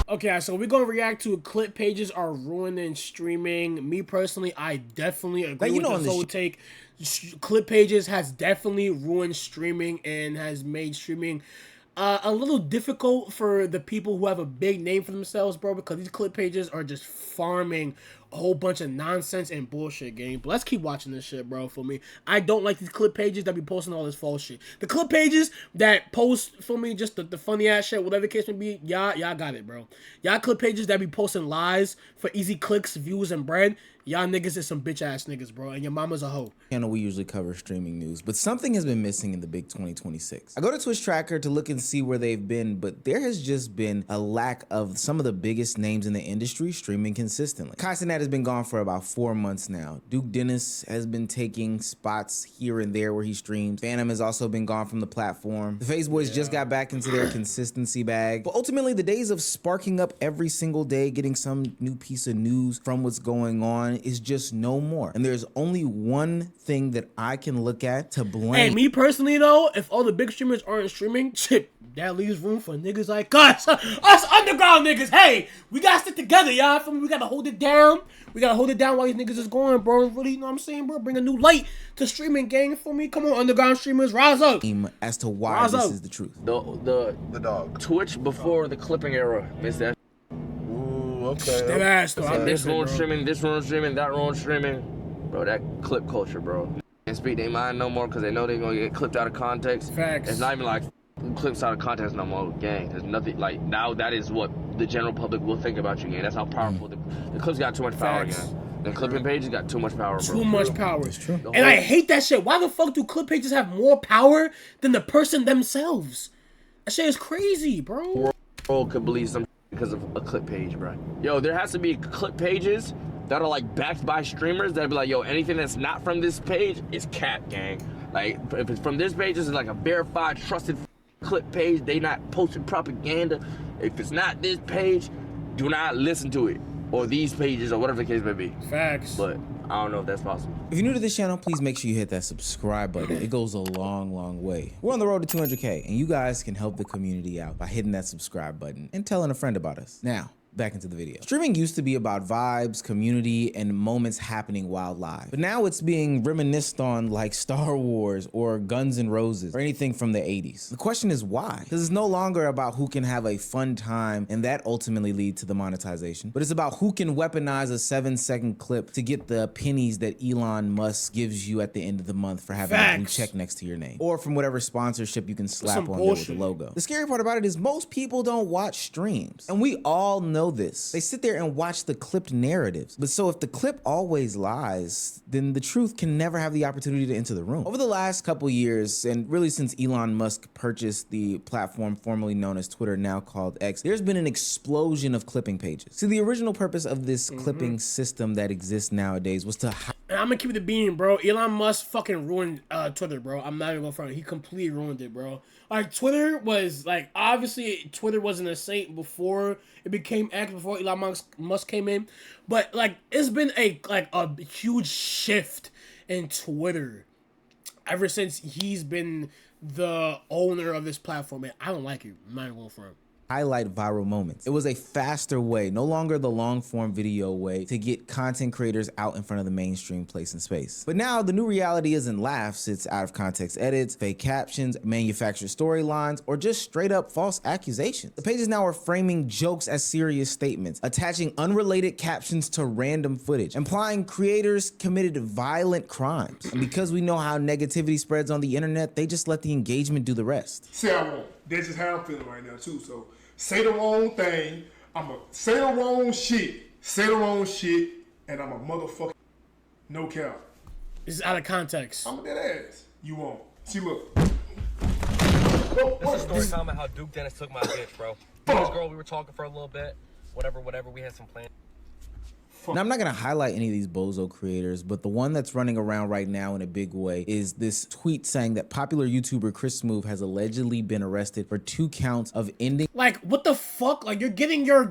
Okay, so we're gonna react to clip pages are ruining streaming. Me personally, I definitely agree with this whole take. Clip pages has definitely ruined streaming and has made streaming a little difficult for the people who have a big name for themselves, bro, because these clip pages are just farming a whole bunch of nonsense and bullshit, game. But let's keep watching this shit, bro, for me. I don't like these clip pages that be posting all this false shit. The clip pages that post, for me, just the funny ass shit, whatever the case may be, y'all got it, bro. Y'all clip pages that be posting lies for easy clicks, views, and bread, y'all niggas is some bitch ass niggas, bro, and your mama's a hoe. Channel we usually cover streaming news, but something has been missing in the big 2026. I go to Twitch Tracker to look and see where they've been, but there has just been a lack of some of the biggest names in the industry streaming consistently. Kai Cenat has been gone for about 4 months now. Duke Dennis has been taking spots here and there where he streams. Phantom has also been gone from the platform. The FaZe Boys just got back into their consistency bag. But ultimately, the days of sparking up every single day, getting some new piece of news from what's going on is just no more. And there's only one thing that I can look at to blame. Hey, me personally though, if all the big streamers aren't streaming, shit, that leaves room for niggas like us. Us underground niggas. Hey, we gotta stick together, y'all. We gotta hold it down. We gotta hold it down while these niggas is going, bro. Really, you know what I'm saying, bro? Bring a new light to streaming, gang, for me. Come on, underground streamers, rise up. As to why this is the truth. The dog. Twitch before the clipping era. Miss that. Ooh, okay. That ass, though. I miss This it, one bro. streaming, this one streaming, that one streaming. Bro, that clip culture, bro. Can't speak their mind no more because they know they're gonna get clipped out of context. Facts. It's not even like clips out of context no more, gang. There's nothing like now. That is what the general public will think about you, gang. That's how powerful the clips got too much power, Facts. gang. The clipping pages got too much power, bro. Too much power. It's true. And I hate that shit. Why the fuck do clip pages have more power than the person themselves? That shit is crazy, bro. World could believe some because of a clip page, bro. Yo, there has to be clip pages that are like backed by streamers that be like, yo, anything that's not from this page is cap, gang. Like, if it's from this page, this is like a verified, trusted clip page. They not posting propaganda. If it's not this page, do not listen to it. Or these pages, or whatever the case may be. Facts. But I don't know if that's possible. If you're new to this channel, please make sure you hit that subscribe button. It goes a long, long way. We're on the road to 200K, and you guys can help the community out by hitting that subscribe button and telling a friend about us. Now, back into the video. Streaming used to be about vibes, community, and moments happening while live. But now it's being reminisced on like Star Wars or Guns N' Roses or anything from the 80s. The question is why? Because it's no longer about who can have a fun time and that ultimately lead to the monetization, but it's about who can weaponize a 7-second clip to get the pennies that Elon Musk gives you at the end of the month for having a blue check next to your name, or from whatever sponsorship you can slap on there with the logo. The scary part about it is most people don't watch streams, and we all know this. They sit there and watch the clipped narratives. But so if the clip always lies, then the truth can never have the opportunity to enter the room. Over the last couple years, and really since Elon Musk purchased the platform formerly known as Twitter, now called X, there's been an explosion of clipping pages. See, the original purpose of this clipping system that exists nowadays was to and I'm gonna keep it the beam, bro. Elon Musk fucking ruined Twitter, bro. I'm not even gonna front. He completely ruined it, bro. Like, Twitter was, like, obviously, Twitter wasn't a saint before it became X, before Elon Musk came in. But, like, it's been a huge shift in Twitter ever since he's been the owner of this platform. And I don't like it. I'm not even gonna front. highlight viral moments. It was a faster way, no longer the long form video way, to get content creators out in front of the mainstream place and space. But now the new reality isn't laughs, it's out of context edits, fake captions, manufactured storylines, or just straight up false accusations. The pages now are framing jokes as serious statements, attaching unrelated captions to random footage, implying creators committed violent crimes. And because we know how negativity spreads on the internet, they just let the engagement do the rest. Say I won't. That's just how I'm feeling right now too. So say the wrong thing. I'ma say the wrong shit. Say the wrong shit, and I'm a motherfucker. No cap. This is out of context. I'm a dead ass. You won't. See, look. This is a story time about how Duke Dennis took my bitch, bro. This girl, we were talking for a little bit. Whatever, we had some plans. Now, I'm not going to highlight any of these bozo creators, but the one that's running around right now in a big way is this tweet saying that popular YouTuber Chris Smoove has allegedly been arrested for 2 counts of ending. Like, what the fuck? Like, you're getting your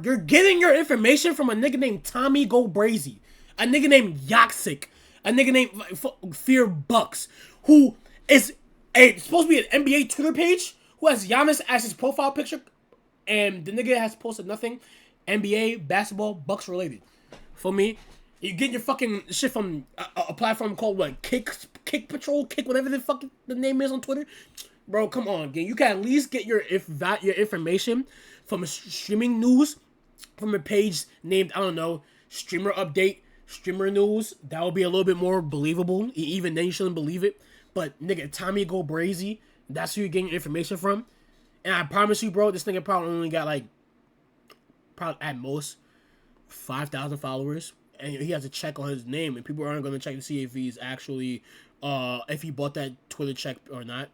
information from a nigga named Tommy Go Brazy, a nigga named Yaksik, a nigga named Fear Bucks, who is supposed to be an NBA Twitter page, who has Giannis as his profile picture, and the nigga has posted nothing NBA, basketball, Bucks related. For me, you get your fucking shit from a platform called what? Kick Patrol, whatever the fuck the name is on Twitter. Bro, come on, gang. You can at least get your information from a streaming news, from a page named, I don't know, Streamer Update, Streamer News. That would be a little bit more believable. Even then, you shouldn't believe it. But nigga, Tommy Go Brazy, that's who you're getting your information from. And I promise you, bro, this nigga probably only got like, probably at most 5,000 followers. And he has a check on his name, and people aren't going to check to see if he's actually, if he bought that Twitter check or not.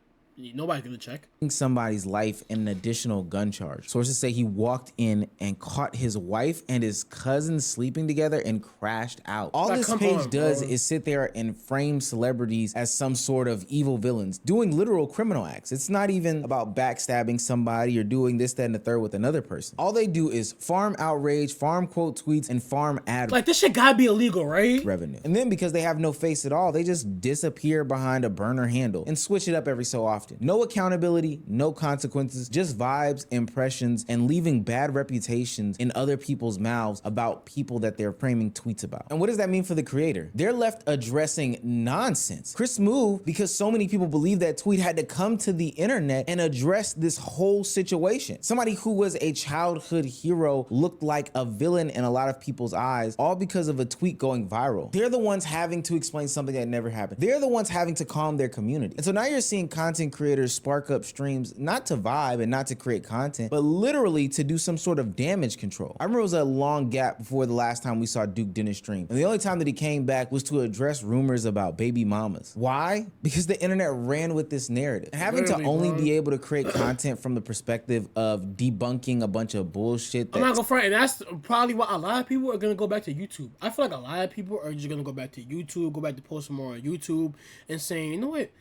Nobody's going to check. Somebody's life in an additional gun charge. Sources say he walked in and caught his wife and his cousin sleeping together and crashed out. All this page does is sit there and frame celebrities as some sort of evil villains doing literal criminal acts. It's not even about backstabbing somebody or doing this, that, and the third with another person. All they do is farm outrage, farm quote tweets, and farm ad. Like, this shit gotta be illegal, right? Revenue. And then because they have no face at all, they just disappear behind a burner handle and switch it up every so often. No accountability, no consequences, just vibes, impressions, and leaving bad reputations in other people's mouths about people that they're framing tweets about. And what does that mean for the creator? They're left addressing nonsense. Chris moved because so many people believe that tweet had to come to the internet and address this whole situation. Somebody who was a childhood hero looked like a villain in a lot of people's eyes, all because of a tweet going viral. They're the ones having to explain something that never happened. They're the ones having to calm their community. And so now you're seeing content creators spark up streams, not to vibe and not to create content, but literally to do some sort of damage control. I remember it was a long gap before the last time we saw Duke Dennis stream. And the only time that he came back was to address rumors about baby mamas. Why? Because the internet ran with this narrative. And having to only be able to create content from the perspective of debunking a bunch of bullshit. I'm not gonna front, and that's probably why a lot of people are gonna go back to YouTube. I feel like a lot of people are just gonna go back to YouTube, go back to posting more on YouTube and saying, you know what?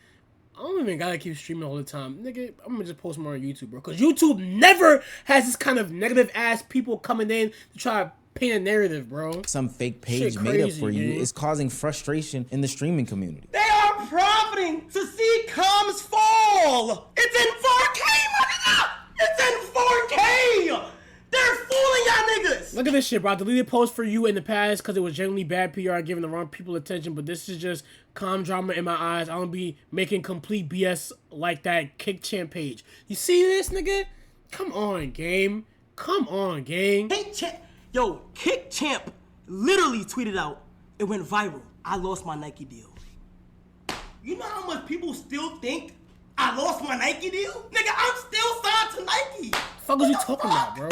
I don't even gotta keep streaming all the time. Nigga, I'm gonna just post more on YouTube, bro. Because YouTube never has this kind of negative ass people coming in to try to paint a narrative, bro. Some fake page made up for you is causing frustration in the streaming community. They are profiting to see comms fall. It's in 4K, my nigga! It's in 4K! They're fooling y'all niggas! Look at this shit, bro. I deleted posts for you in the past because it was genuinely bad PR, giving the wrong people attention, but this is just calm drama in my eyes. I don't be making complete BS like that Kick Champ page. You see this, nigga? Come on, game. Come on, gang. Kick Champ. Yo, Kick Champ literally tweeted out, it went viral. I lost my Nike deal. You know how much people still think I lost my Nike deal? Nigga, I'm still signed to Nike. Fuck was you talking about, bro?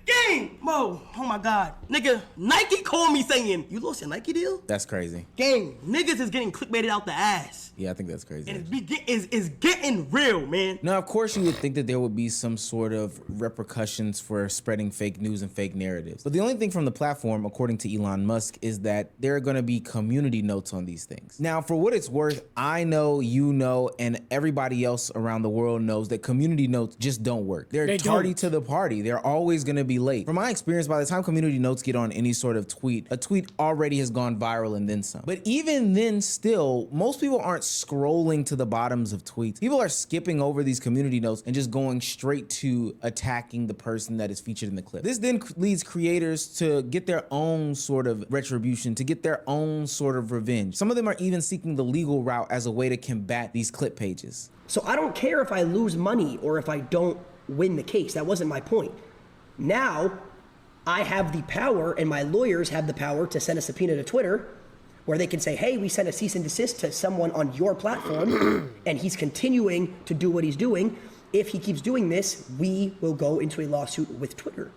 Gang, Mo, oh my God. Nigga, Nike called me saying, you lost your Nike deal? That's crazy. Gang, niggas is getting clickbaited out the ass. Yeah, I think that's crazy. And it's getting real, man. Now, of course, you would think that there would be some sort of repercussions for spreading fake news and fake narratives. But the only thing from the platform, according to Elon Musk, is that there are going to be community notes on these things. Now, for what it's worth, I know, you know, and everybody else around the world knows that community notes just don't work. They're tardy to the party. They're always going to be late. From my experience, by the time community notes get on any sort of tweet, a tweet already has gone viral and then some. But even then still, most people aren't scrolling to the bottoms of tweets. People are skipping over these community notes and just going straight to attacking the person that is featured in the clip. This then leads creators to get their own sort of retribution, to get their own sort of revenge. Some of them are even seeking the legal route as a way to combat these clip pages. So I don't care if I lose money or if I don't win the case. That wasn't my point. Now, I have the power, and my lawyers have the power to send a subpoena to Twitter where they can say, hey, we sent a cease and desist to someone on your platform, and he's continuing to do what he's doing. If he keeps doing this, we will go into a lawsuit with Twitter.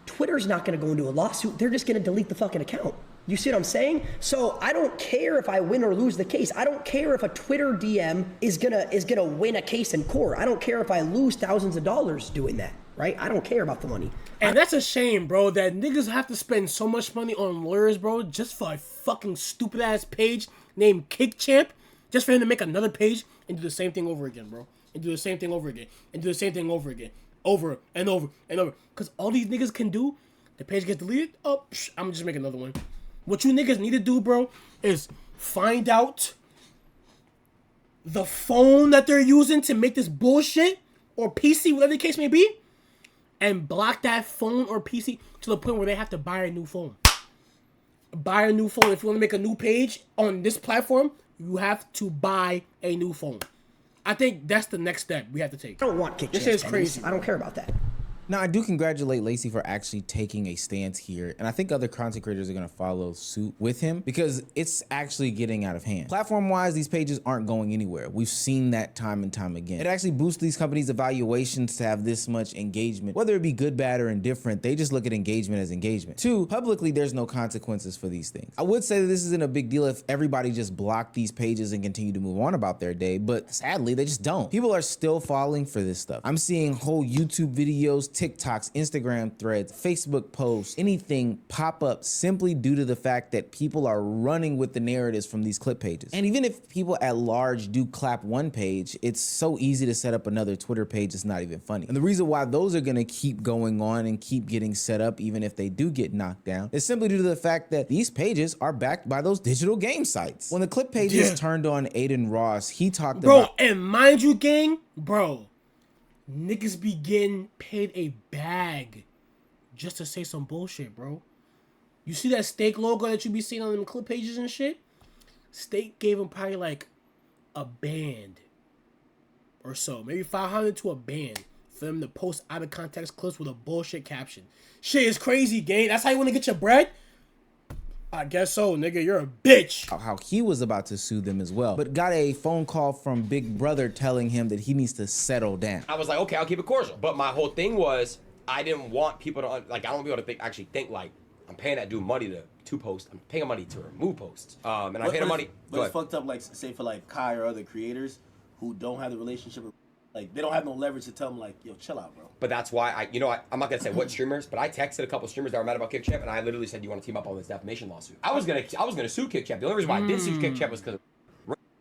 Twitter's not gonna go into a lawsuit. They're just gonna delete the fucking account. You see what I'm saying? So I don't care if I win or lose the case. I don't care if a Twitter DM is gonna win a case in court. I don't care if I lose thousands of dollars doing that. Right? I don't care about the money. And that's a shame, bro, that niggas have to spend so much money on lawyers, bro, just for a fucking stupid ass page named Kick Champ, just for him to make another page and do the same thing over again, bro. And do the same thing over again. And do the same thing over again. Over and over and over. Because all these niggas can do, the page gets deleted, oh, I'm gonna just make another one. What you niggas need to do, bro, is find out the phone that they're using to make this bullshit, or PC, whatever the case may be, and block that phone or PC to the point where they have to buy a new phone. Buy a new phone. If you want to make a new page on this platform, you have to buy a new phone. I think that's the next step we have to take. I don't want kick This champs. is crazy. I don't care about that. Now, I do congratulate Lacey for actually taking a stance here, and I think other content creators are going to follow suit with him because it's actually getting out of hand. Platform-wise, these pages aren't going anywhere. We've seen that time and time again. It actually boosts these companies' evaluations to have this much engagement. Whether it be good, bad, or indifferent, they just look at engagement as engagement. 2, publicly, there's no consequences for these things. I would say that this isn't a big deal if everybody just blocked these pages and continued to move on about their day, but sadly, they just don't. People are still falling for this stuff. I'm seeing whole YouTube videos, TikToks, Instagram threads, Facebook posts, anything pop up simply due to the fact that people are running with the narratives from these clip pages. And even if people at large do clap one page, it's so easy to set up another Twitter page that's not even funny. And the reason why those are gonna keep going on and keep getting set up even if they do get knocked down is simply due to the fact that these pages are backed by those digital game sites. When the clip pages turned on Aiden Ross, he talked about— and mind you, gang, niggas be getting paid a bag just to say some bullshit, bro. You see that Steak logo that you be seeing on them clip pages and shit? Steak gave him probably like a band or so, maybe 500 to a band for them to post out of context clips with a bullshit caption. Shit is crazy, gang. That's how you want to get your bread? I guess so, nigga. You're a bitch. How he was about to sue them as well, but got a phone call from Big Brother telling him that he needs to settle down. I was like, okay, I'll keep it cordial. But my whole thing was, I didn't want people to, like, I don't want people to actually think like, I'm paying that dude money to post. I'm paying money to remove posts. And I pay the money. But it's fucked up, like, say for like Kai or other creators who don't have the relationship, like, they don't have no leverage to tell them, like, yo, chill out, bro. But that's why I'm not gonna say what streamers, but I texted a couple streamers that were mad about KickChamp, and I literally said, "You want to team up on this defamation lawsuit?" I was gonna sue KickChamp. The only reason why I didn't sue KickChamp was because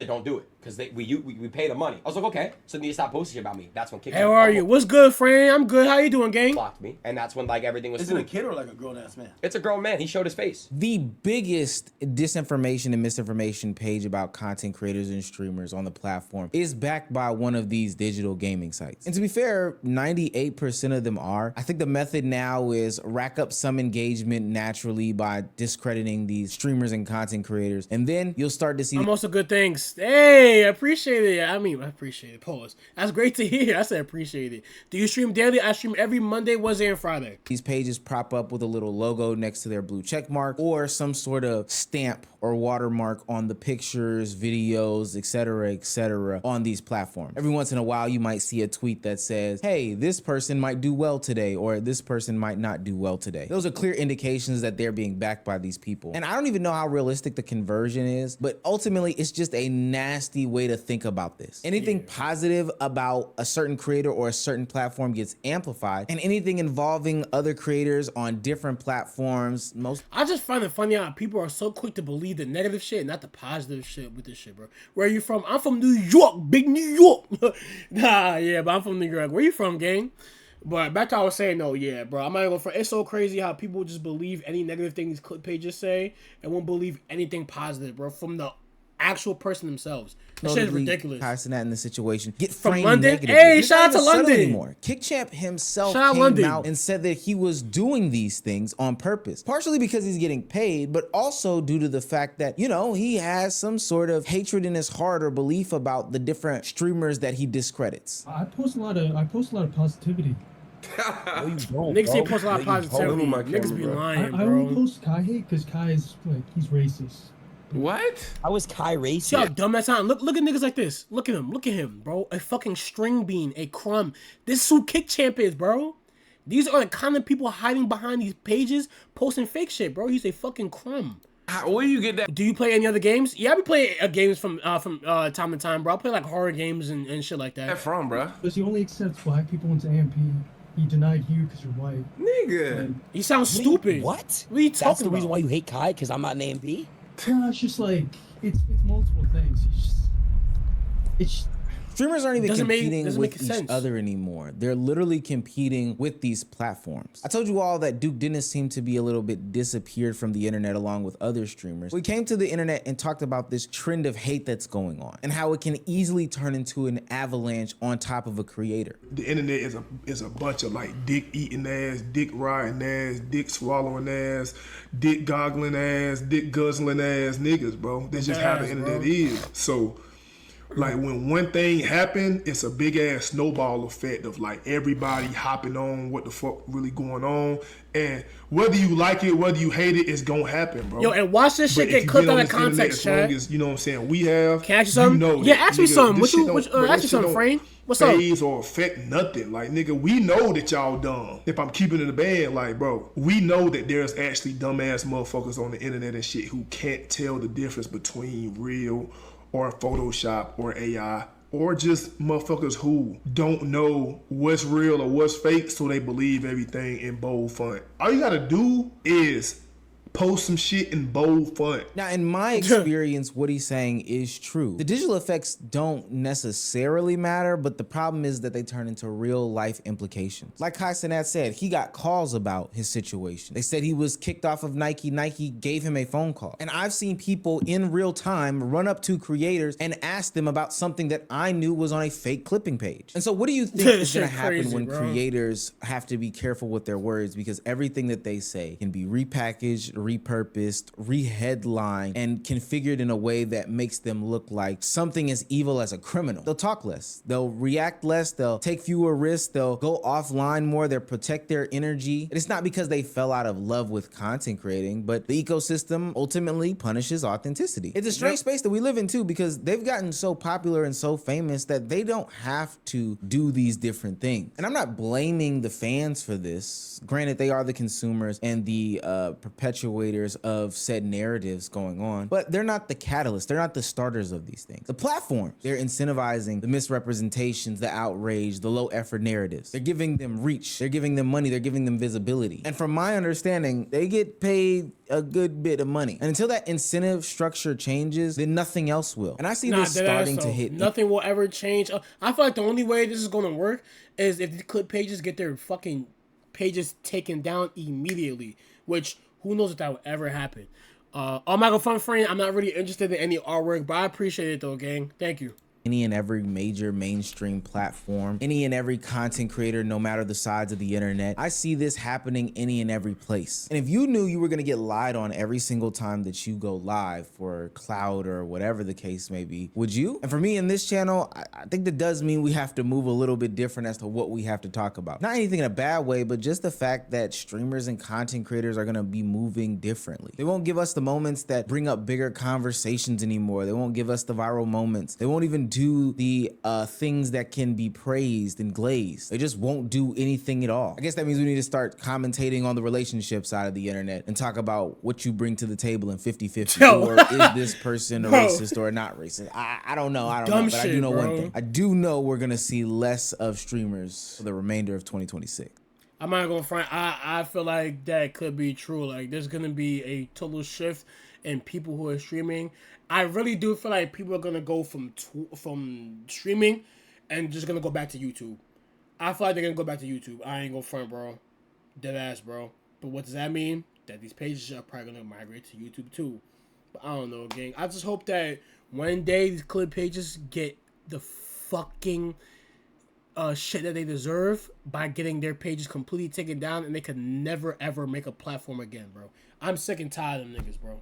they don't do it because we pay the money. I was like, okay, so then you stop posting about me. That's when KickChamp. Hey, how are you? What's good, friend? I'm good. How you doing, gang? Blocked me, and that's when like everything was. Is it a kid or like a grown ass man? It's a grown man. He showed his face. The biggest disinformation and misinformation page about content creators and streamers on the platform is backed by one of these digital gaming sites. And to be fair, 98% of them are. I think the method now is rack up some engagement naturally by discrediting these streamers and content creators, and then you'll start to see also good things. Hey, I appreciate it. I appreciate it. Pause. That's great to hear. I said appreciate it. Do you stream daily? I stream every Monday, Wednesday, and Friday. These pages prop up with a little logo next to their blue check mark or some sort of stamp or watermark on the pictures, videos, etc., on these platforms. Every once in a while, you might see a tweet that says, hey, this person might do well today, or this person might not do well today. Those are clear indications that they're being backed by these people. And I don't even know how realistic the conversion is, but ultimately, it's just a nasty way to think about this. Anything positive about a certain creator or a certain platform gets amplified, and anything involving other creators on different platforms, I just find it funny how people are so quick to believe the negative shit, not the positive shit with this shit, bro. Where are you from? I'm from New York, big New York. Yeah, but I'm from New York. Where you from, gang? But back to what I was saying, though, yeah, bro. I'm not gonna go for. It's so crazy how people just believe any negative thing these clip pages say and won't believe anything positive, bro, from the actual person themselves. That shit is ridiculous. Passing that in the situation. Get from framed London. Negatively. Hey, shout out to London. Anymore. KickChamp himself came out and said that he was doing these things on purpose, partially because he's getting paid, but also due to the fact that, you know, he has some sort of hatred in his heart or belief about the different streamers that he discredits. I post a lot of positivity. No, you don't, niggas say post a lot of positivity. Niggas be lying, I bro. only post Kai hate because Kai is like, he's racist. What? I was Kai racist. See how dumb that sound? Look at niggas like this. Look at him, bro. A fucking string bean, a crumb. This is who KickChamp is, bro. These are the kind of people hiding behind these pages, posting fake shit, bro. He's a fucking crumb. Where do you get that? Do you play any other games? Yeah, I be playing games from time to time, bro. I play like horror games and shit like that. Where from, bro? Because he only accepts black people into AMP. He denied you because you're white. Nigga. He sounds stupid. What? What are you talking That's the about? reason why you hate Kai? Because I'm not an AMP? No, it's just like, it's multiple things. Streamers aren't even competing with each sense. other anymore. They're literally competing with these platforms. I told you all that Duke Dennis seemed to be a little bit disappeared from the internet along with other streamers. We came to the internet and talked about this trend of hate that's going on and how it can easily turn into an avalanche on top of a creator. The internet is a bunch of like dick eating ass, dick riding ass, dick swallowing ass, dick goggling ass, dick guzzling ass niggas, bro. That's just how the internet is. So like when one thing happened, it's a big ass snowball effect of like everybody hopping on what the fuck really going on. And whether you like it, whether you hate it, it's gonna happen, bro. Yo, and watch this shit get clipped out of context, Chad. You know what I'm saying? We have. Can I ask you something? You know yeah, ask me something. Ask you something, Frame. What's up? Phase or affect nothing. Like, nigga, we know that y'all dumb. If I'm keeping it in the band, like, bro, we know that there's actually dumbass motherfuckers on the internet and shit who can't tell the difference between real or Photoshop or AI, or just motherfuckers who don't know what's real or what's fake, so they believe everything in bold font. All you gotta do is post some shit in bold font. Now, in my experience, what he's saying is true. The digital effects don't necessarily matter, but the problem is that they turn into real life implications. Like Kai Cenat said, he got calls about his situation. They said he was kicked off of Nike. Nike gave him a phone call. And I've seen people in real time run up to creators and ask them about something that I knew was on a fake clipping page. And so what do you think is gonna happen when creators have to be careful with their words, because everything that they say can be repackaged, repurposed, reheadlined, and configured in a way that makes them look like something as evil as a criminal. They'll talk less, they'll react less, they'll take fewer risks, they'll go offline more, they'll protect their energy. And it's not because they fell out of love with content creating, but the ecosystem ultimately punishes authenticity. It's a strange space that we live in too, because they've gotten so popular and so famous that they don't have to do these different things. And I'm not blaming the fans for this. Granted, they are the consumers and the perpetuators of said narratives going on, but they're not the catalyst. They're not the starters of these things. The platforms, they're incentivizing the misrepresentations, the outrage, the low effort narratives. They're giving them reach. They're giving them money. They're giving them visibility. And from my understanding, they get paid a good bit of money. And until that incentive structure changes, then nothing else will. And I see this starting to hit. Nothing will ever change. I feel like the only way this is going to work is if the clip pages get their fucking pages taken down immediately, which who knows if that will ever happen. I'm not gonna fun friend. I'm not really interested in any artwork, but I appreciate it though, gang. Thank you. Any and every major mainstream platform, any and every content creator, no matter the size of the internet. I see this happening any and every place. And if you knew you were gonna get lied on every single time that you go live for cloud or whatever the case may be, would you? And for me in this channel, I think that does mean we have to move a little bit different as to what we have to talk about. Not anything in a bad way, but just the fact that streamers and content creators are gonna be moving differently. They won't give us the moments that bring up bigger conversations anymore. They won't give us the viral moments. They won't even do the things that can be praised and glazed. They just won't do anything at all. I guess that means we need to start commentating on the relationship side of the internet and talk about what you bring to the table in 50-50, or is this person a racist or not racist? I don't know. I don't know, but I do know one thing. I do know we're gonna see less of streamers for the remainder of 2026. I'm not gonna front. I feel like that could be true. Like there's gonna be a total shift in people who are streaming. I really do feel like people are gonna go from streaming and just gonna go back to YouTube. I feel like they're gonna go back to YouTube. I ain't gonna front, bro. Dead ass, bro. But what does that mean? That these pages are probably gonna migrate to YouTube too. But I don't know, gang. I just hope that one day these clip pages get the fucking shit that they deserve by getting their pages completely taken down, and they could never ever make a platform again, bro. I'm sick and tired of them niggas, bro.